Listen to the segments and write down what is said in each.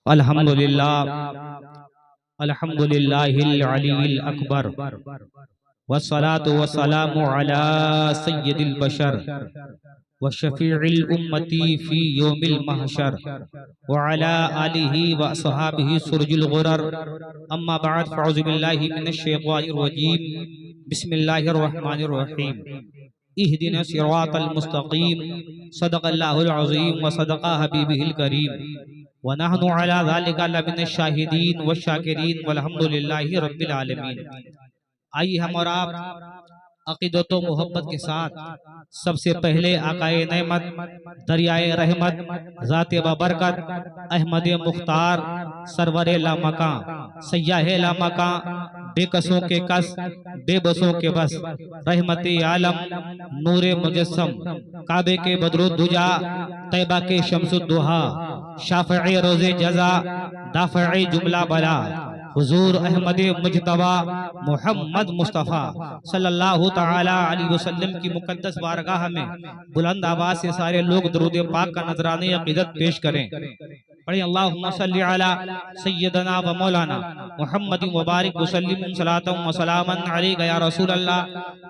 अल्हम्दुलिल्लाह अल्हम्दुलिल्लाहिल अलील अकबर वस्सलातु वस्सलामु अला सय्यदिल बशर व शफीइल उम्मती फी यौमिल महशर व अला आलिहि व अस्हाबिहि सुरजुल गुरर अम्मा बाद फअऊज़ु बिल्लाहि मिनश शैतानिर रजीम बिस्मिल्लाहिर रहमानिर रहीम इहदिना सिरातल मुस्तकीम सदक़ल्लाहुल अज़ीम व सदक़ा हबीबिहिल करीम व नहनु अला ज़ालिका लमिनश शाहिदीन व शाकिरीन वल्हम्दुलिल्लाहि रब्बिल आलमीन। आइए हम और आप अक़ीदत व मोहब्बत के साथ सबसे पहले आकाए नेमत दरियाए रहमत ज़ाते बबरकत अहमद मुख्तार सरवरे लामका सय्याहे लामका बेकसों के कस बेबसों के बस रहमते आलम नूरे मुजस्सम काबे के बदरुद्दुजा तैबा के शम्सुद्दुहा शाफ़िए रोज़े जज़ा दाफ़िए जुमला बला हुजूर अहमद मुजतबा मोहम्मद मुस्तफ़ा सल्लल्लाहु ताला अलैहि वसल्लम की मुक़द्दस बारगाह में बुलंद आवाज़ से सारे लोग दरूद पाक का नजराने अक़ीदत पेश करें। पढ़ें अल्लाहुम्मा सल्लि अला सय्यदना व मौलाना मुहम्मद मुबारक वसल्लिम सलातम व सलामन अलैका या रसूल अल्लाह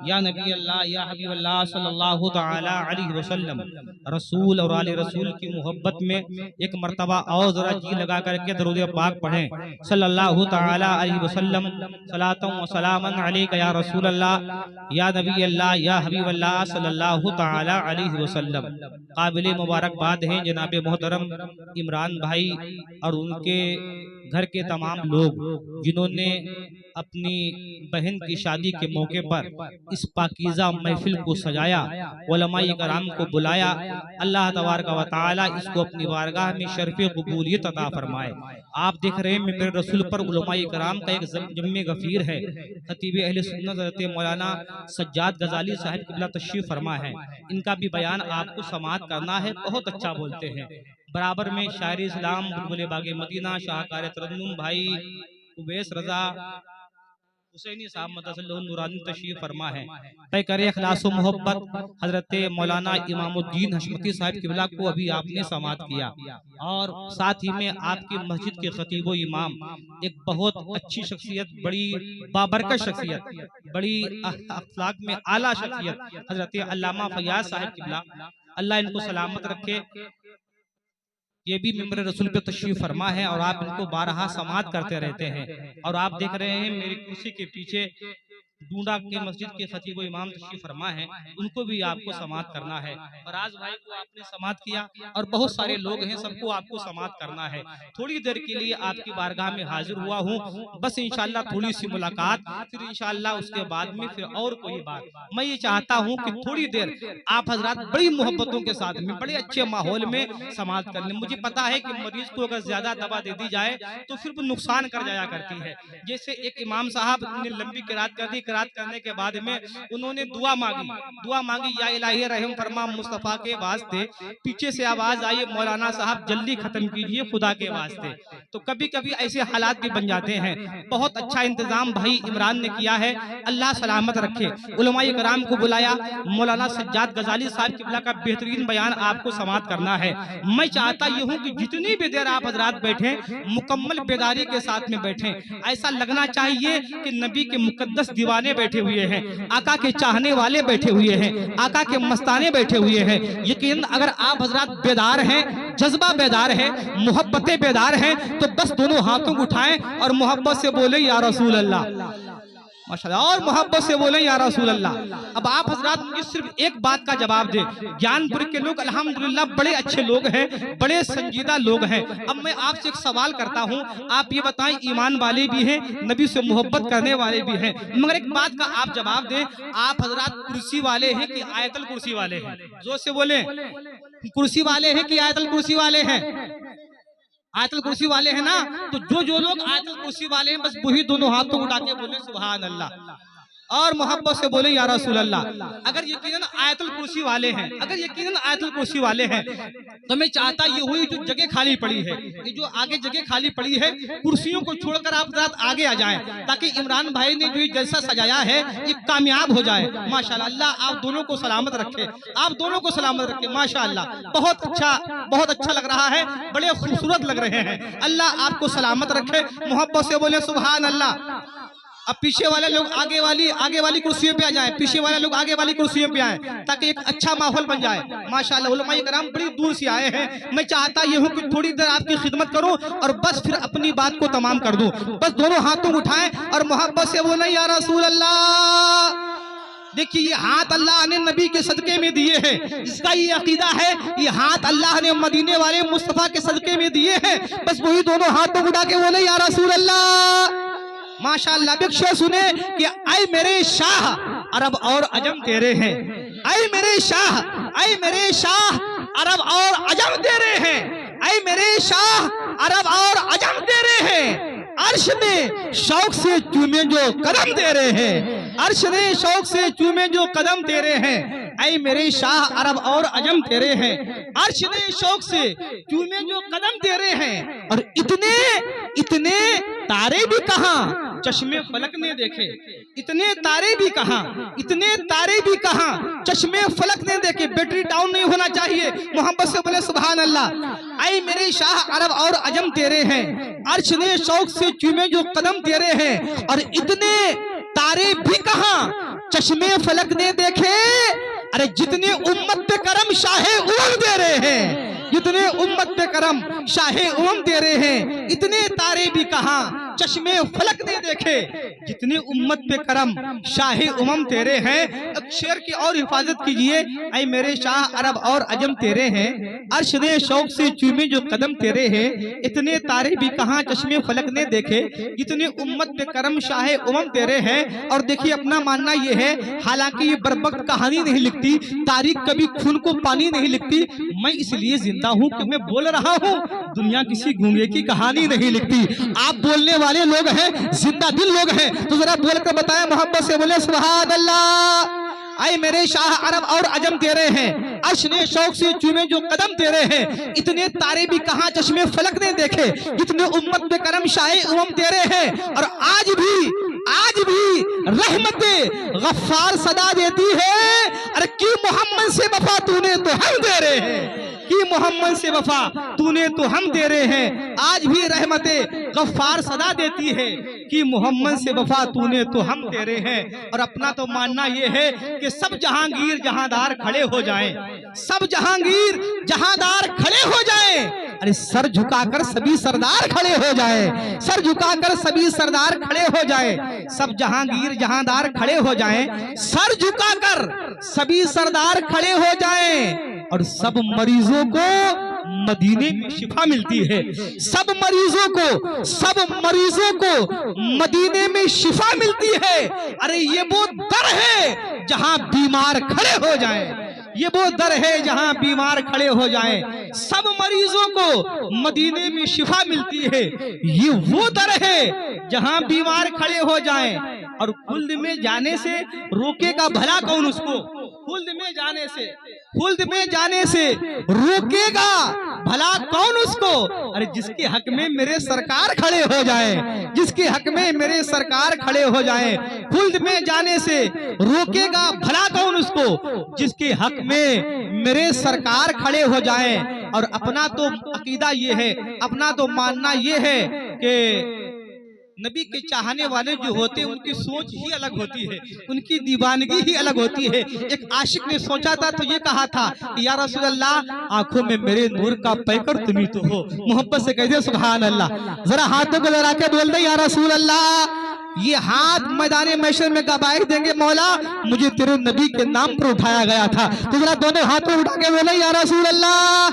या नबी अल्लाह या हबीब अल्लाह सल्लल्लाहु ताला अलैहि वसल्लम। रसूल और आले रसूल की मोहब्बत में एक मर्तबा और जरा जी लगा करके दरूद पाक पढ़ें। सल्लल्लाहु ताला अलैहि वसल्लम सलातम व सलामन अलैका या रसूल अल्लाह या नबी अल्लाह या हबीब अल्लाह सल्लल्लाहु ताला अलैहि वसल्लम। काबिल मुबारकबाद हैं जनाब मोहतरम इमरान भाई और उनके घर के तमाम लोग जिन्होंने अपनी बहन की शादी के मौके पर इस पाकीज़ा महफिल को सजाया, उलमाए कराम को बुलाया। अल्लाह तबारक व तआला इसको अपनी बारगाह में शर्फ़ क़बूलियत अता फरमाए। आप देख रहे हैं मेरे रसूल पर उलमाए कराम का एक जम्मे गफ़ीर है। खतीब अहले सुन्नत हज़रत मौलाना सज्जाद गज़ाली साहब क़िबला तशरीफ़ फरमा है। इनका भी बयान आपको समाअत करना है, बहुत अच्छा बोलते हैं। बराबर में शायर इस्लाम बुलबुल बागे मदीना शाहकार तरन्नुम भाई उवैस रजा हुसैनी साहब मदसल्लहु नूरानी तशरीफ फरमा है। तय करे इखलास व मोहब्बत हजरत मौलाना इमामुद्दीन हशमती साहब क़िबला को अभी आपने समाअत किया और साथ ही में आपकी मस्जिद के खतीब व इमाम एक बहुत अच्छी शख्सियत, बड़ी बाबरकत शख्सियत, बड़ी अखलाक में आला शख्सियत हजरत अल्लामा फयाज साहब क़िबला, अल्लाह इनको सलामत रखे। ये भी मिंबर रसूल पे तशरीफ फरमा है और आप इनको बारहा समाअत करते रहते हैं। और आप देख रहे हैं मेरी कुर्सी के पीछे डूडा के मस्जिद के खतीब व इमाम तशरीफ फरमा है, उनको भी आपको समाअत करना है। फराज भाई को आपने समाअत किया और बहुत सारे लोग हैं, सबको आपको समाअत करना है। थोड़ी देर के लिए आपकी बारगाह में हाजिर हुआ हूँ, बस इंशाअल्लाह थोड़ी सी मुलाकात, फिर इंशाअल्लाह उसके बाद में फिर और कोई बात। मैं ये चाहता हूँ कि थोड़ी देर आप हजरात बड़ी मोहब्बतों के साथ में बड़े अच्छे माहौल में समाअत कर लें। मुझे पता है कि मरीज को अगर ज्यादा दवा दे दी जाए तो फिर वो नुकसान कर जाया करती है। जैसे एक इमाम साहब ने लंबी किरात कर दी, किरात करने के बाद में उन्होंने दुआ मांगी या इलाही रहम फरमा मुस्तफा के वास्ते। पीछे से आवाज आई मौलाना साहब जल्दी खत्म कीजिए खुदा के वास्ते। तो कभी कभी ऐसे हालात भी बन जाते हैं। बहुत अच्छा इंतजाम भाई इमरान ने किया है, अल्लाह सलामत रखे। उलमाए कराम को बुलाया, मौलाना सज्जाद गजाली साहब क़िबला का बेहतरीन बयान आपको समाअत करना है। मैं चाहता ये हूँ कि जितनी भी देर आप हजरात बैठे मुकम्मल बेदारी के साथ में बैठे। ऐसा लगना चाहिए कि नबी के मुकद्दस दीवाने बैठे हुए हैं, आका के चाहने वाले बैठे हुए हैं, आका के मस्ताने बैठे हुए हैं। यकीन अगर आप हजरात बेदार हैं, जज्बा बेदार है, मोहब्बतें बेदार हैं, तो बस दोनों हाथों को उठाएं और मोहब्बत से बोले या रसूल अल्लाह माशाअल्लाह, और मोहब्बत से बोले या रसूल अल्लाह। अब आप हजरात मुझे सिर्फ एक बात का जवाब दें। ज्ञानपुर के लोग अल्हम्दुलिल्लाह बड़े अच्छे लोग हैं, बड़े संजीदा लोग हैं। अब मैं आपसे एक सवाल करता हूं, आप ये बताएं ईमान वाले भी हैं, नबी से मोहब्बत करने वाले भी हैं, मगर एक बात का आप जवाब दें, आप हजरात कुर्सी वाले हैं कि आयतल कुर्सी वाले हैं? जोर से बोले, कुर्सी वाले हैं कि आयतल कुर्सी वाले हैं? आयतल कुर्सी वाले हैं ना? तो जो लोग आयतल कुर्सी वाले हैं बस वही दोनों हाथों उठा के बोले सुभान अल्लाह। और मोहब्बत से बोले या रसूल अल्लाह, अगर यकीनन आयतुल कुर्सी वाले हैं, अगर यकीनन आयतुल कुर्सी वाले हैं, तो मैं चाहता ये हुई जो जगह खाली पड़ी है, ये जो आगे जगह खाली पड़ी है, कुर्सियों को छोड़कर आप रात आगे आ जाएं, ताकि इमरान भाई ने जो जलसा सजाया है ये कामयाब हो जाए। माशाल्लाह, अल्लाह आप दोनों को सलामत रखे, आप दोनों को सलामत रखे। माशाल्लाह, बहुत अच्छा लग रहा है, बड़े खूबसूरत लग रहे हैं। अल्लाह आपको सलामत रखे। मोहब्बत से बोले सुभान अल्लाह। अब पीछे वाले लोग आगे वाली कुर्सियों पे आ जाएं, पीछे वाले लोग आगे वाली कुर्सियों पे आएं, ताकि एक अच्छा माहौल बन जाए। माशाल्लाह, उलमाए कराम बड़ी दूर से आए हैं। मैं चाहता ये हूँ कि थोड़ी देर आपकी खिदमत करूं और बस फिर अपनी बात को तमाम कर दूं। बस दोनों हाथों उठाएं और मोहब्बत से बोले या रसूल अल्लाह। देखिए, ये हाथ अल्लाह ने नबी के सदके में दिए हैं। इसका ये अकीदा है, ये हाथ अल्लाह ने मदीने वाले मुस्तफा के सदके में दिए हैं। बस वही दोनों हाथों उठा के बोले या रसूल अल्लाह। माशाअल्लाह, बिख्शा सुने कि ऐ मेरे शाह अरब और अजम तेरे हैं, ऐ मेरे शाह अरब और अजम तेरे हैं, ऐ मेरे शाह अरब और अजम तेरे हैं। अर्श में शौक से चूमे जो कदम तेरे हैं, अर्श ने शौक से चूमे जो कदम तेरे हैं, ऐ मेरे शाह अरब और अजम तेरे हैं। अर्श ने शौक से चूमे जो कदम तेरे हैं। और इतने तारे भी कहाँ चश्मे फलक ने देखे, इतने तारे भी कहाँ चश्मे फलक ने देखे। बैटरी डाउन नहीं होना चाहिए। मोहब्बत से बोले सुभान अल्लाह। ऐ मेरे शाह अरब और अजम तेरे हैं, अर्श ने शौक से चूमे जो कदम तेरे हैं। और इतने तारे भी कहाँ चश्मे फलक ने देखे। अरे जितने उम्मत पे करम शाहे उमम दे रहे हैं, जितने उम्मत पे करम शाहे उमम दे रहे हैं, इतने तारे भी कहाँ चश्मे फलक ने देखे। जितने उम्मत पे करम शाहे उमम तेरे हैं। अब शेर की और हिफाजत कीजिए। ऐ मेरे शाह अरब और अजम तेरे हैं, अर्श ने शौक से चूमे जो कदम तेरे हैं। इतने तारे भी कहाँ चश्मे फलक ने देखे, जितने उम्मत पे करम शाहे उमम तेरे हैं। और देखिए, अपना मानना ये है, हालांकि ये बरवक्त कहानी नहीं लिखती, तारीख कभी खून को पानी नहीं लिखती। मैं इसलिए जिंदा हूँ कि मैं बोल रहा हूँ, दुनिया किसी गूंगे की कहानी नहीं लिखती। आप बोलने वाले लोग हैं, जिंदा दिल लोग हैं, तो जरा बोलकर बताएं, मोहब्बत से बोले सुभान अल्लाह। ऐ मेरे शाह अरब और अजम तेरे हैं, अर्श ने शौक से चूमे जो कदम तेरे हैं। इतने तारे भी कहाँ चश्मे फलक ने देखे, जितने उम्मत पे करम शाहे उमम तेरे हैं। और आज भी रहमते गफ्फार सदा देती है। अरे कि मोहम्मद से वफा तूने तो हम दे रहे हैं, कि मोहम्मद से वफा तूने तो हम दे रहे हैं। आज भी रहमते गफ्फार सदा देती है कि मोहम्मद से वफा तूने तो हम दे रहे हैं। और अपना तो मानना ये है कि सब जहांगीर जहांदार खड़े हो जाएं, सब जहांगीर जहांदार खड़े हो जाएं। अरे सर झुकाकर सभी सरदार खड़े हो जाएं, सर झुकाकर सभी सरदार खड़े हो जाएं। सब जहांगीर जहांदार खड़े हो जाएं, सर झुकाकर सभी सरदार खड़े हो जाएं। और सब मरीजों को मदीने में शिफा मिलती है, सब मरीजों को मदीने में शिफा मिलती है। अरे ये वो दर है जहां बीमार खड़े हो जाएं, ये वो दर है जहां बीमार खड़े हो जाएं। सब मरीजों को मदीने में शिफा मिलती है, ये वो दर है जहां बीमार खड़े हो जाएं। और खुल्द में जाने से रोकेगा भला कौन उसको, खुल्द में जाने से रोकेगा भला कौन उसको। अरे जिसके हक में मेरे सरकार खड़े हो जाए, जिसके हक में मेरे सरकार खड़े हो जाए। खुल्द में जाने से रोकेगा भला कौन उसको, जिसके हक में मेरे सरकार खड़े हो जाए। और अपना तो अकीदा ये है, अपना तो मानना ये है कि नबी के चाहने वाले जो होते हैं उनकी सोच ही अलग होती है, उनकी दीवानगी ही अलग होती है। एक आशिक ने सोचा था तो ये कहा था कि या रसूल अल्लाह, आंखों में मेरे नूर का पैकर तुम ही तो हो। मोहब्बत से कह दे सुभान अल्लाह। जरा हाथों को लगा के बोल दे या रसूल अल्लाह। ये हाथ मैदान महशर में गवाही देंगे, मौला मुझे तेरे नबी के नाम पर उठाया गया था। तो जरा दोनों हाथों उठा के बोले या रसूल अल्लाह।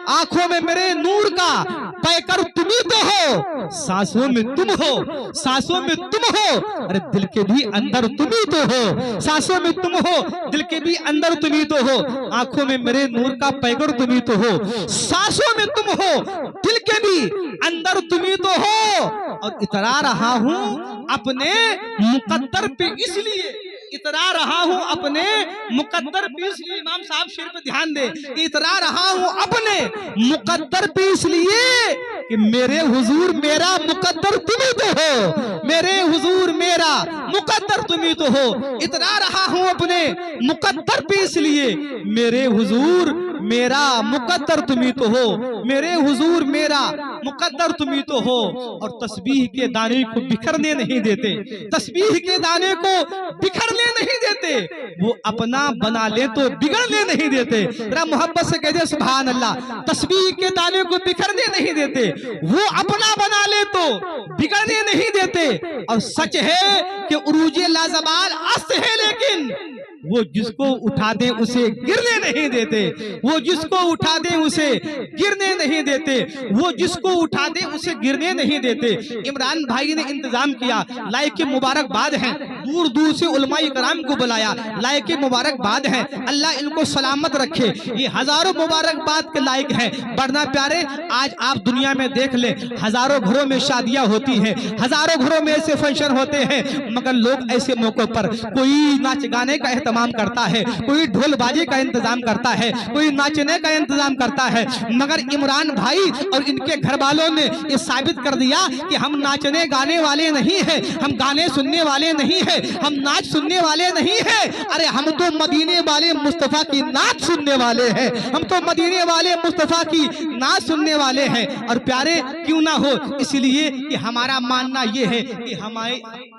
आंखों में मेरे नूर का पैकर तुम ही तो हो, सांसों में तुम हो, सांसों में तुम हो। अरे दिल के भी अंदर तुम ही तो हो, सांसों में तुम हो, दिल के भी अंदर तुम ही तो हो। आंखों में मेरे नूर का पैकर तुम ही तो हो, सांसों में तुम हो, दिल के भी अंदर तुम ही तो हो। और इतरा रहा हूं अपने मुकद्दर पे इसलिए इतरा रहा हूँ अपने मुकद्दर पे, इसलिए इमाम साहब शेर पे ध्यान दे, इतरा रहा हूँ अपने मुकद्दर पे इसलिए कि मेरे हुजूर मेरा मुकद्दर तुम ही तो हो, मेरे हुजूर मेरा मुकद्दर तुम ही तो हो। इतरा रहा हूँ अपने मुकद्दर पे इसलिए मेरे हुजूर मेरा मुकद्दर तुम ही तो हो, मेरे हुजूर मेरा मुकद्दर तुम ही तो हो। और तस्बीह के दाने को बिखरने नहीं देते, तस्बीह के दाने को बिखरने नहीं देते, वो अपना बना ले तो बिगड़ने नहीं देते। जरा मोहब्बत से कह दे सुभान अल्लाह। तस्बीह के दाने को बिखरने नहीं देते, वो अपना बना ले तो बिगड़ने नहीं देते। और सच है कि उरूजे लाजवाल अस्त है, लेकिन वो जिसको उठा दे उसे गिरने नहीं देते, वो जिसको उठा दे उसे गिरने नहीं देते, वो जिसको उठा दे उसे गिरने नहीं देते। इमरान भाई ने इंतजाम किया, लायक मुबारकबाद है, दूर दूर से उलमाए कराम को बुलाया, लायक मुबारकबाद है, अल्लाह इनको सलामत रखे। ये हजारों मुबारकबाद के लायक है। बढ़ना प्यारे, आज आप दुनिया में देख ले, हजारों घरों में शादियां होती हैं, हजारों घरों में ऐसे फंक्शन होते हैं, मगर लोग ऐसे मौकों पर कोई नाच गाने का इंतजाम करता है, कोई ढोल बाजे का इंतजाम करता है, कोई नाचने का इंतजाम करता है। मगर इमरान भाई और इनके घर वालों ने ये साबित कर दिया कि हम नाचने गाने वाले नहीं हैं, हम गाने सुनने वाले नहीं हैं, हम नाच सुनने वाले नहीं हैं। अरे हम तो मदीने वाले मुस्तफा की नाच सुनने वाले हैं, हम तो मदीने वाले मुस्तफा की नाच सुनने वाले हैं। और प्यारे क्यों ना हो, इसलिए कि हमारा मानना ये है कि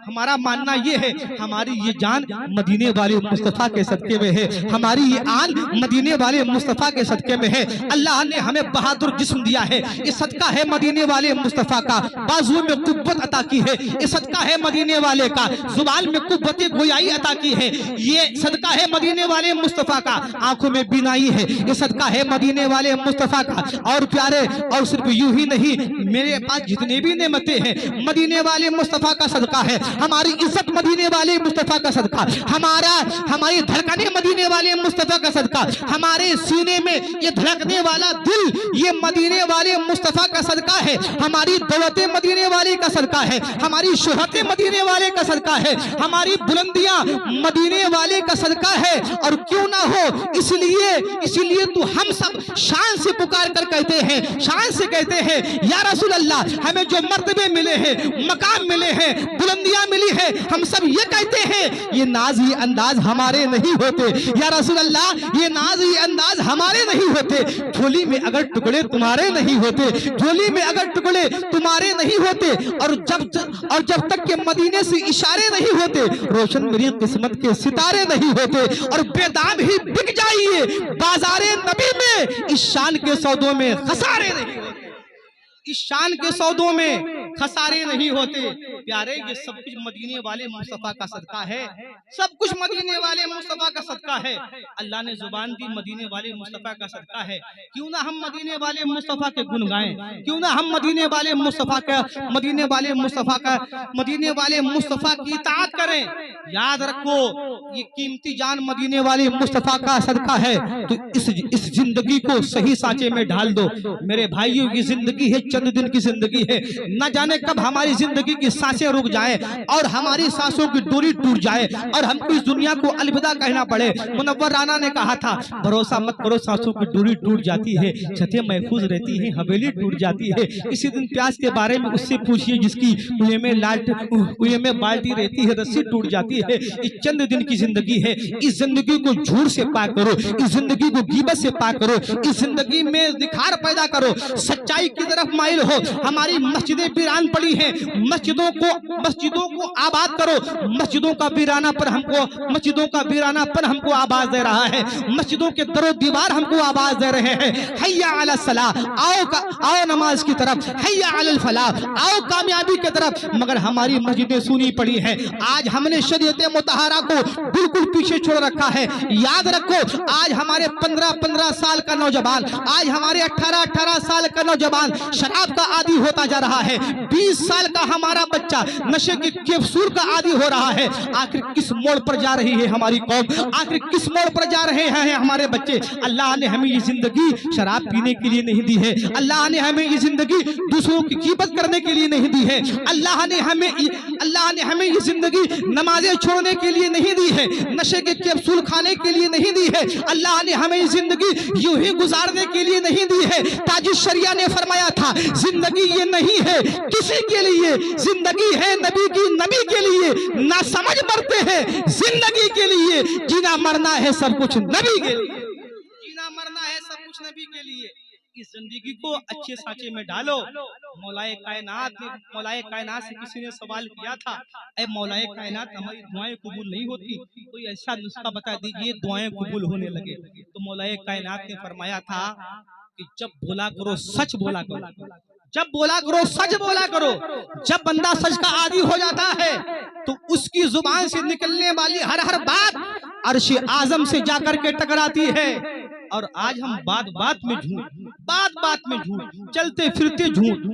हमारा मानना ये है, हमारी ये जान मदीने वाले मुस्तफा के सदके में है, हमारी ये आन मदीने वाले मुस्तफा के सदके में है। अल्लाह ने हमें बहादुर जिस्म दिया है, ये सदका है मदीने वाले मुस्तफा का। बाजुओं में कुव्वत अता की है, ये सदका है मदीने वाले का। जुबान में कुव्वत गोयाई अता की है, ये सदका है मदीने वाले मुस्तफा का। आंखों में बीनाई है, ये सदका है मदीने वाले मुस्तफा का। और प्यारे, और सिर्फ यूं ही नहीं, मेरे पास जितने भी नेमतें हैं मदीने वाले मुस्तफा का सदका है। हमारी इज्जत मदीने वाले मुस्तफा का सदका, हमारी धड़कने मदीने वाले मुस्तफा का सदका, हमारे सीने में ये धड़कने वाला दिल ये मदीने वाले मुस्तफा का सदका है। हमारी दौलतें मदीने वाले का सदका है, हमारी शोहरतें मदीने वाले का सदका है, हमारी बुलंदियां मदीने वाले का सदका है। और क्यों ना हो, इसलिए तो हम सब शान से पुकार कर कहते हैं, शान से कहते हैं, या रसूल अल्लाह, हमें जो मर्तबे मिले हैं, मकाम मिले हैं, बुलंदियां मिली है, हम सब ये कहते हैं ये नाज ये अंदाज हमारे नहीं होते। या रसूल अल्लाह, ये नाज ये अंदाज हमारे नहीं होते। झोली में अगर टुकड़े तुम्हारे नहीं होते, झोली में अगर टुकड़े तुम्हारे नहीं होते, और जब तक के मदीने से इशारे नहीं होते, रोशन मेरी किस्मत के सितारे नहीं होते। और बेदाम ही बिक जाइए बाजारे नबी में, इस शान के सौदों में खसारे नहीं होते, इस शान के सौदों में खसारे नहीं होते। प्यारे, ये सब कुछ मदीने वाले मुस्तफा का सदका है, सब कुछ मदीने वाले मुस्तफा का सदका है। अल्लाह ने जुबान दी, मदीने वाले मुस्तफा का सदका है। क्यों ना हम मदीने वाले मुस्तफा के गुण गाएं, क्यों ना हम मदीने वाले मुस्तफा की इताअत करें। याद रखो, ये कीमती जान मदीने वाले मुस्तफा का सदका है, तो इस जिंदगी को सही सांचे में ढाल दो। मेरे भाइयों, की जिंदगी है, चंद दिन की जिंदगी है, न जाने कब हमारी जिंदगी की सांसें रुक जाए और हमारी सांसों की डोरी टूट जाए और हमको इस दुनिया को अलविदा कहना पड़े। मुनव्वर राना ने कहा था, भरोसा मत करो, सांसों की डोरी टूट जाती है, छतें महफूज रहती हैं, हवेली टूट जाती है। इसी दिन प्यास के बारे में उससे पूछिए जिसकी कुएं में बाल्टी रहती है, रस्सी टूट जाती है। इस चंद दिन की जिंदगी है, इस जिंदगी को झूठ से पाक करो, इस जिंदगी को गीबत से पाक करो, इस जिंदगी में निखार पैदा करो, सच्चाई की तरफ माइल हो। हमारी मस्जिदें वीरान पड़ी हैं, मस्जिदों को आबाद करो। मस्जिदों का वीरानापन हमको आवाज दे रहा है, मस्जिदों के दरो दीवार हमको आवाज दे रहे हैं। हैया अला सलाह, आओ नमाज की तरफ, हैया अल फलाह, आओ कामयाबी की तरफ। मगर हमारी मस्जिदें सुनी पड़ी हैं। आज हमने शरीयत मुतहरा को बिल्कुल पीछे छोड़ रखा है। याद रखो, आज हमारे 15-15 साल का नौजवान, आज हमारे 18-18 साल का नौजवान शराब का आदी होता जा रहा है, 20 साल का हमारा बच्चा नशे के कैप्सूल का आदी हो रहा है। आखिर किस मोड़ पर जा रही है हमारी कौम, आखिर किस मोड़ पर जा रहे हैं हमारे बच्चे। अल्लाह ने हमें ये जिंदगी शराब पीने के लिए नहीं दी है, अल्लाह ने हमें ये जिंदगी दूसरों की कीमत करने के लिए नहीं दी है, अल्लाह ने हमें ये जिंदगी नमाजें छोड़ने के लिए नहीं दी है, नशे के कैप्सूल खाने के लिए नहीं दी है, अल्लाह ने हमें ये जिंदगी यूं ही गुजारने के लिए नहीं दी है। ताजी शरिया ने फरमाया था, जिंदगी ये नहीं है किसी के लिए, जिंदगी है नबी की, नबी के लिए। ना समझ मरते हैं जिंदगी के लिए, जीना मरना है सब कुछ नबी के लिए, जीना मरना है सब कुछ नबी के लिए। इस जिंदगी को अच्छे साचे में डालो। मौलाए कायनात से किसी ने सवाल किया था, ऐ मौलाए कायनात हमारी दुआएं कबूल नहीं होती, कोई ऐसा नुस्खा बता दीजिए दुआएं कबूल होने लगे। तो मौलाए कायनात ने फरमाया था कि जब बोला करो सच बोला करो, जब बोला करो सच बोला करो। जब बंदा सच का आदी हो जाता है तो उसकी जुबान से निकलने वाली हर बात अर्श आजम से जाकर के टकराती है। और आज हम बात बात में झूठ, चलते फिरते झूठ,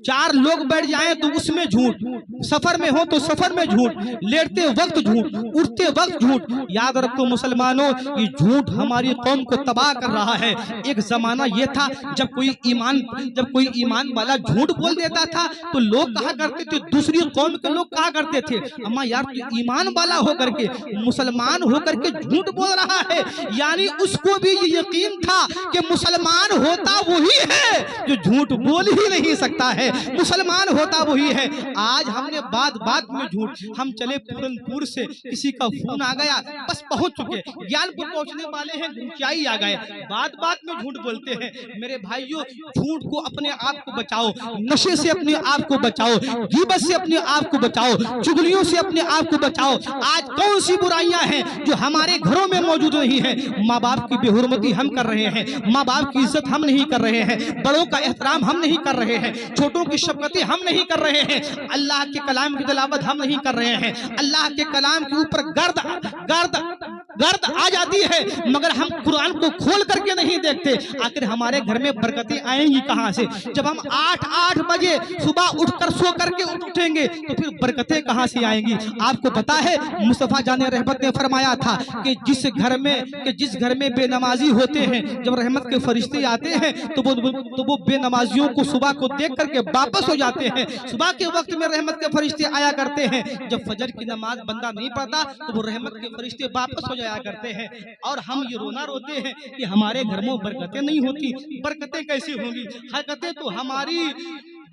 4 लोग बैठ जाएं तो उसमें झूठ, सफर में हो तो सफर में झूठ, लेटते वक्त झूठ, उठते वक्त झूठ। याद रखो मुसलमानों, ये झूठ हमारी कौम को तबाह कर रहा है। एक जमाना ये था जब कोई ईमान वाला झूठ बोल देता था तो लोग कहा करते थे, दूसरी कौम के लोग कहा करते थे, अम्मा यार तू ईमान वाला होकर के, मुसलमान होकर के झूठ बोल रहा है। यानी उसको भी ये यकीन था कि मुसलमान होता वही है जो झूठ बोल ही नहीं सकता है, मुसलमान होता वही है। आज हमने बात में झूठ, हम चले पूरनपुर से, किसी का फोन आ गया, बस पहुंच चुके, ज्ञानपुर पहुंचने वाले हैं, ऊंचाई आ गए, बात में झूठ बोलते हैं। मेरे भाइयों, झूठ को अपने आप को बचाओ, नशे से अपने आप को बचाओ, गीबत से अपने आप को बचाओ, चुगलियों से अपने आप को बचाओ। आज कौन सी बुराइयां हैं जो हमारे घरों में मौजूद नहीं है? माँ बाप की बेहुरमती हम कर रहे हैं, माँ बाप की इज्जत हम नहीं कर रहे हैं, बड़ों का एहतराम हम नहीं कर रहे हैं, छोटों की शफकतें हम नहीं कर रहे हैं, अल्लाह के कलाम की तिलावत हम नहीं कर रहे हैं। अल्लाह के कलाम के ऊपर गर्द आ जाती है मगर हम कुरान को खोल करके नहीं देखते। आखिर हमारे घर में बरकतें आएंगी कहां से? जब हम 8 बजे सुबह उठकर सो करके उठेंगे तो फिर बरकतें कहां से आएंगी? आपको पता है मुस्तफा जाने रहमत ने फरमाया था कि जिस घर में बेनमाजी होते हैं, जब रहमत के फरिश्ते आते हैं तो वो बेनमाजियों को सुबह को देख करके वापस हो जाते हैं। सुबह के वक्त में रहमत के फरिश्ते आया करते हैं, जब फजर की नमाज बंदा नहीं पढ़ता तो वो रहमत के फरिश्ते वापस हो जाया करते हैं। और हम ये रोना रोते हैं कि हमारे घर में बरकतें नहीं होती। बरकतें कैसी होंगी? हरकतें तो हमारी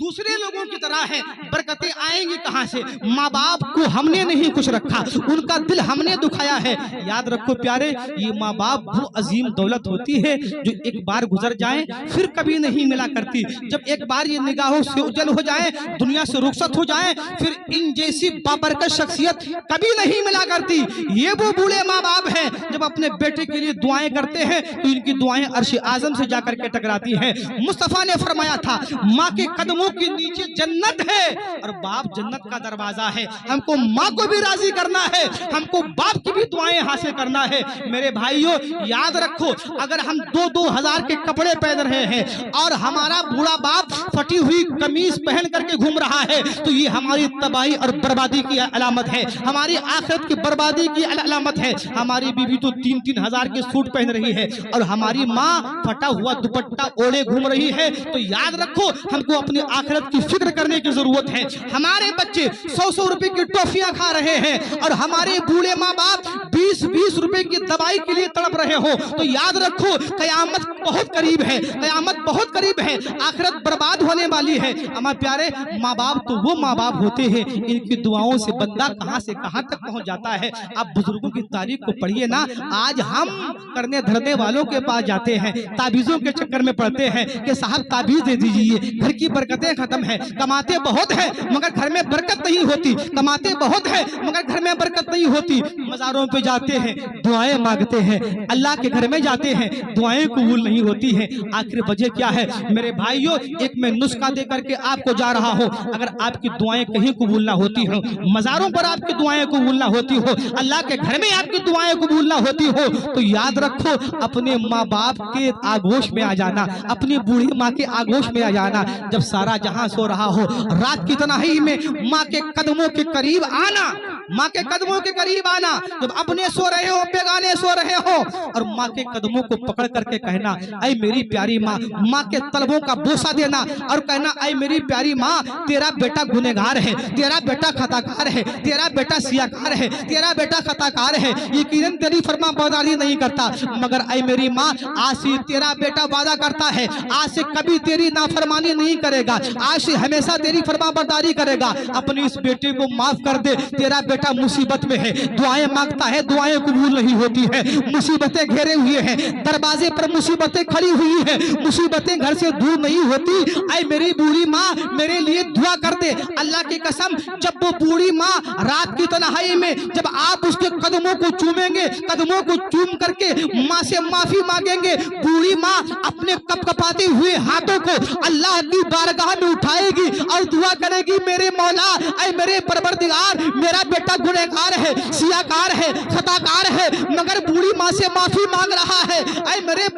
दूसरे लोगों की तरह है, बरकतें आएंगी कहां से? माँ बाप को हमने नहीं कुछ रखा, उनका दिल हमने दुखाया है। याद रखो प्यारे, ये माँ बाप वो अजीम दौलत होती है जो एक बार गुजर जाए फिर कभी नहीं मिला करती। जब एक बार ये निगाहों से उजल हो जाए, दुनिया से रुखसत हो जाए, फिर इन जैसी बाबरकत शख्सियत कभी नहीं मिला करती। ये वो बूढ़े माँ बाप हैं जब अपने बेटे के लिए दुआएं करते हैं तो इनकी दुआएं अर्श आजम से जाकर के टकराती हैं। मुस्तफा ने फरमाया था, माँ के कदमों के नीचे जन्नत है और बाप जन्नत का दरवाजा है। हमको माँ को भी राजी करना है, हमको बाप की भी दुआएं हासिल करना है। मेरे भाइयों याद रखो, अगर हम 2-2 हजार के कपड़े पहन रहे हैं और हमारा बूढ़ा बाप फटी हुई कमीज पहन करके घूम रहा है तो ये हमारी तबाही और बर्बादी की अलामत है, हमारी आखिरत की बर्बादी की अलामत है। हमारी बीवी तो 3-3 हजार के सूट पहन रही है और हमारी माँ फटा हुआ दुपट्टा ओढ़े घूम रही है। तो याद रखो, हमको अपनी आखिरत की फिक्र करने की जरूरत है। हमारे बच्चे 100-100 रुपए की टॉफियां खा रहे हैं और हमारे बूढ़े माँ बाप 20-20 रुपए की दवाई के लिए तड़प रहे हो तो याद रखो, कयामत बहुत करीब है, कयामत बहुत करीब है, आखिरत बर्बाद होने वाली है। हमारे प्यारे माँ बाप तो वो माँ बाप होते हैं, इनकी दुआओं से बंदा कहां से कहां तक पहुंच जाता है। आप बुजुर्गों की तारीफ को पढ़िए ना। आज हम करने धरने वालों के पास जाते हैं, ताबीजों के चक्कर में पड़ते हैं कि साहब ताबीज दे दीजिए, घर की बरकतें खत्म है, कमाते बहुत है मगर घर में बरकत नहीं होती, कमाते बहुत है मगर घर में बरकत नहीं होती। मज़ारों पे जाते हैं, दुआएं मांगते हैं, अल्लाह के घर में जाते हैं, दुआएं कबूल नहीं होती हैं। आखिर वजह क्या है मेरे भाइयों? एक मैं नुस्खा दे करके आपको जा रहा हूँ। अगर आपकी दुआएं कहीं कबूल ना होती हो, मज़ारों पर आपकी दुआएं कबूल ना होती हो, अल्लाह के घर में आपकी दुआएं कबूल ना होती हो, तो याद रखो अपने माँ बाप के आगोश में आ जाना, अपनी बूढ़ी माँ के आगोश में आ जाना। जब सारा जहां सो रहा हो, रात की तन्हाई में माँ के कदमों के करीब आना, माँ के कदमों के करीब आना। जब अपने सो रहे हो, बेगाने सो रहे हो, और माँ के कदमों को पकड़ करके कहना, ऐ मेरी प्यारी माँ, माँ के तलबों का बोसा देना और कहना, ऐ मेरी प्यारी माँ, तेरा बेटा गुनहगार है, तेरा बेटा खताकार है, तेरा बेटा सियाकार है, तेरा बेटा खताकार है, यकीनन तेरी फरमा बरदारी नहीं करता, मगर ऐ मेरी माँ, आज से तेरा बेटा वादा करता है, आज से कभी तेरी नाफरमानी नहीं करेगा, आज से हमेशा तेरी फरमा बरदारी करेगा। अपनी इस बेटे को माफ कर दे, तेरा बेटा मुसीबत में है, दुआएं मांगता है, दुआएं कबूल नहीं होती है, मुसीबतें घेरे हुए हैं, दरवाजे पर मुसीबतें खड़ी हुई है, मुसीबतें घर से दूर नहीं होती। ऐ मेरी बूढ़ी माँ, मेरे लिए दुआ कर दे। अल्लाह की कसम, जब वो बूढ़ी माँ रात की तन्हाई में जब आप उसके कदमों को चूमेंगे, कदमों को चूम करके माँ से माफी मांगेंगे, बूढ़ी माँ अपने कपकपाते हुए हाथों को अल्लाह की बारगाह में उठाएगी और दुआ करेगी, मेरे मौला, ऐ मेरे परवरदिगार, मेरा बेटा गुनहगार है, सियाकार है, खताकार है, मगर बूढ़ी माँ से माफी मांग रहा है। ऐ मेरे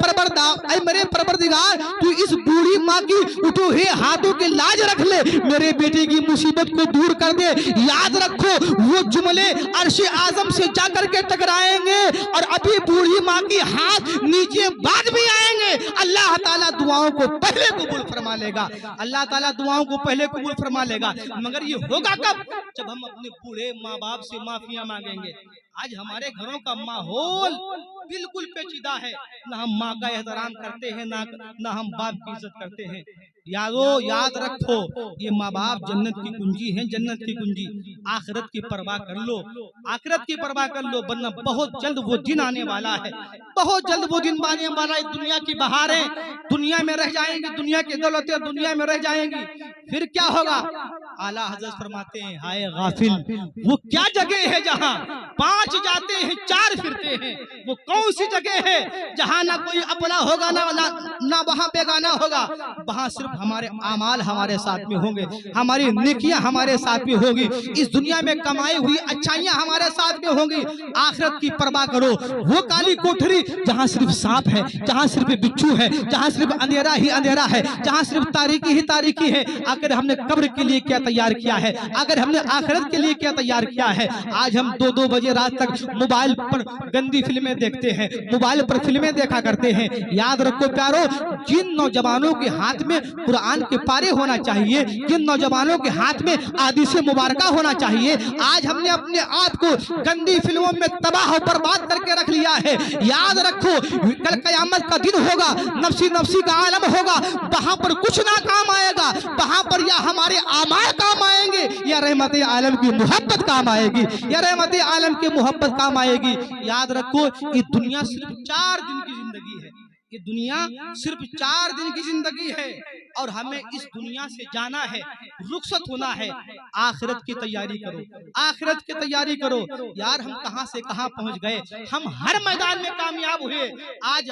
परवरदिगार, तू इस बूढ़ी माँ की उठे हुए हाथों की लाज रख ले, मेरे बेटे की मुसीबत को दूर कर दे। याद रखो वो जुमले अर्श आजम से जाकर के टकराएंगे और अभी बूढ़ी माँ की हाथ नीचे बाद भी आएंगे। अल्लाह ताला दुआओं को पहले कबूल फरमा लेगा, अल्लाह ताला दुआओं को पहले कबूल फरमा लेगा। मगर ये होगा कब? जब हम अपने बूढ़े माँ बाप से माफिया मांगेंगे। आज हमारे घरों का माहौल बिल्कुल पेचीदा है, ना हम माँ का एहतराम करते हैं, ना हम बाप की इज्जत करते हैं। याद रखो, ये माँ बाप जन्नत की कुंजी हैं, जन्नत की कुंजी। आखिरत की परवाह कर लो, आखिरत की परवाह कर लो, वरना बहुत जल्द वो दिन आने वाला है, बहुत जल्द वो दिन आने वाला है। दुनिया की बहारें दुनिया में रह जाएंगी, दुनिया की दौलतें दुनिया में रह जाएंगी, फिर क्या होगा? आला हज़रत फरमाते हैं, हाय गाफिल, वो क्या जगह है जहाँ 5 जाते हैं 4 फिरते हैं? वो कौन सी जगह है जहाँ ना कोई अपना होगा, ना वहाँ बेगाना होगा? वहाँ सिर्फ हमारे आमाल हमारे साथ में होंगे, हमारी नेकियां हमारे साथ में होगी, इस दुनिया में कमाई हुई अच्छाइयां हमारे साथ में होंगी। आखिरत की परवाह करो। वो काली कोठरी जहाँ सिर्फ सांप है, जहाँ सिर्फ बिच्छू है, जहाँ सिर्फ अंधेरा ही अंधेरा है, जहाँ सिर्फ तारीकी ही तारीकी है, अगर हमने कब्र के लिए क्या तैयार किया है, अगर हमने आखिरत के लिए क्या तैयार किया है? आज हम 2-2 बजे रात तक मोबाइल पर गंदी फिल्में देखते हैं, मोबाइल पर फिल्में देखा करते हैं। याद रखो प्यारो, जिन नौजवानों के हाथ में कुरान के पारे होना चाहिए, जिन नौजवानों के हाथ में हदीस मुबारका होना चाहिए, आज हमने अपने आप को गंदी फिल्मों में तबाह और बर्बाद करके रख लिया है। याद रखो, कल कयामत का दिन होगा, नफ्सी नफ्सी का आलम होगा, वहां पर कुछ ना काम आएगा, वहां पर या हमारे आमाल काम आएंगे या रहमत आलम की मोहब्बत काम आएगी, या रहमत आलम की मोहब्बत काम आएगी। याद रखो, ये दुनिया सिर्फ 4 दिन की जिंदगी है, ये दुनिया सिर्फ 4 दिन की जिंदगी है और हमें इस दुनिया से जाना है, रुखसत होना है। आखिरत की तैयारी करो, आखिरत की तैयारी करो। यार हम कहां से कहां पहुंच गए, हम हर मैदान में कामयाब हुए। आज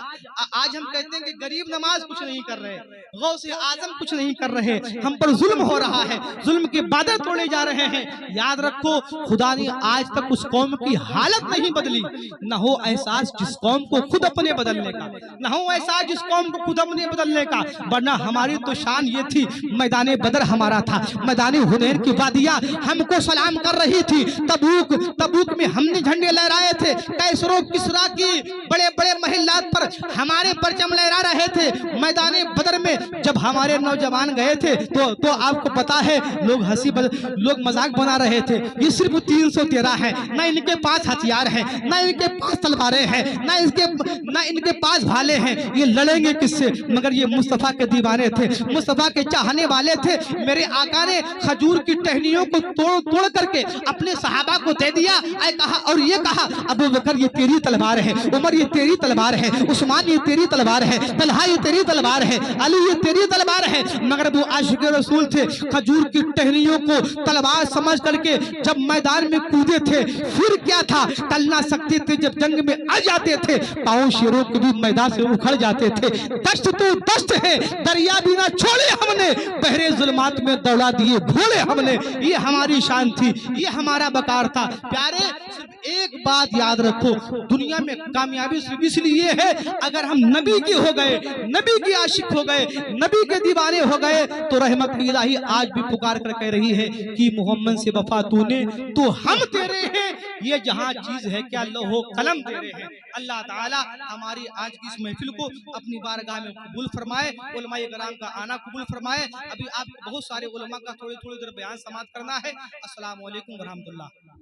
हम कहते हैं कि गरीब नमाज कुछ नहीं कर रहे, गौसे आजम कुछ नहीं कर रहे, हम पर जुल्म हो रहा है, जुल्म के बादल तोड़े जा रहे हैं। याद रखो, खुदा ने आज तक उस कौम की हालत नहीं बदली, न हो एहसास जिस कौम को खुद अपने बदलने का, न हो ऐसा जिस कौम को खुद अपने बदलने का। वरना हमारी तो शान ये थी, मैदान बदर हमारा था, मैदान हुनैन की वादियां हमको सलाम कर रही थी, तबूक में हमने झंडे लहराए थे, कैसरो किसरा की बड़े बड़े महिलात पर हमारे परचम लहरा रहे थे। मैदान बदर में जब हमारे नौजवान गए थे तो आपको पता है लोग मजाक बना रहे थे, ये सिर्फ 313 है, न इनके पास हथियार है, न इनके पास तलवारें हैं, न इनके पास भाले हैं, ये लड़ेंगे किससे? मगर ये मुस्तफा के दीवाने थे, मुस्तफा के चाहने वाले थे। मेरे आका ने खजूर की टहनियों को तोड़ तोड़ करके अपने सहाबा को दे दिया। कहा और ये कहा, अबू बकर ये तेरी तलवार है, उमर ये तेरी तलवार है, उस्मान ये तेरी तलवार है, तलहा ये तेरी तलवार है, अली ये तेरी तलवार है। मगर वो आशिक रसूल थे, खजूर की टहनियों को तलवार समझ करके जब मैदान में कूदे थे, फिर क्या था, टल ना सकते थे। जब जंग में आ जाते थे, पांव शेरों के भी मैदान से उखड़ जाते थे। दस्त तो दस्त है, दरिया भी ना छोड़े हमने, बहरे जुल्मात में दौड़ा दिए घोड़े हमने। ये हमारी शान थी, ये हमारा बकार था। प्यारे, सिर्फ एक बात याद रखो, दुनिया में कामयाबी सिर्फ इसलिए है अगर हम नबी के हो गए, नबी के आशिक हो गए, नबी के दीवाने हो गए, तो रहमत इलाही आज भी पुकार कर कह रही है कि मोहम्मद से वफा तूने तो हम तेरे हैं। ये जहां चीज है क्या लोहो कलम दे रहे हैं। अल्लाह ताला हमारी आज की इस महफिल को अपनी बारगाह में कबूल फरमाए, उलमाए कराम का आना कबूल फरमाए। अभी आपको बहुत सारे उलमा का थोड़ी थोड़ी देर बयान समाप्त करना है। अस्सलाम वालेकुम व रहमतुल्लाह।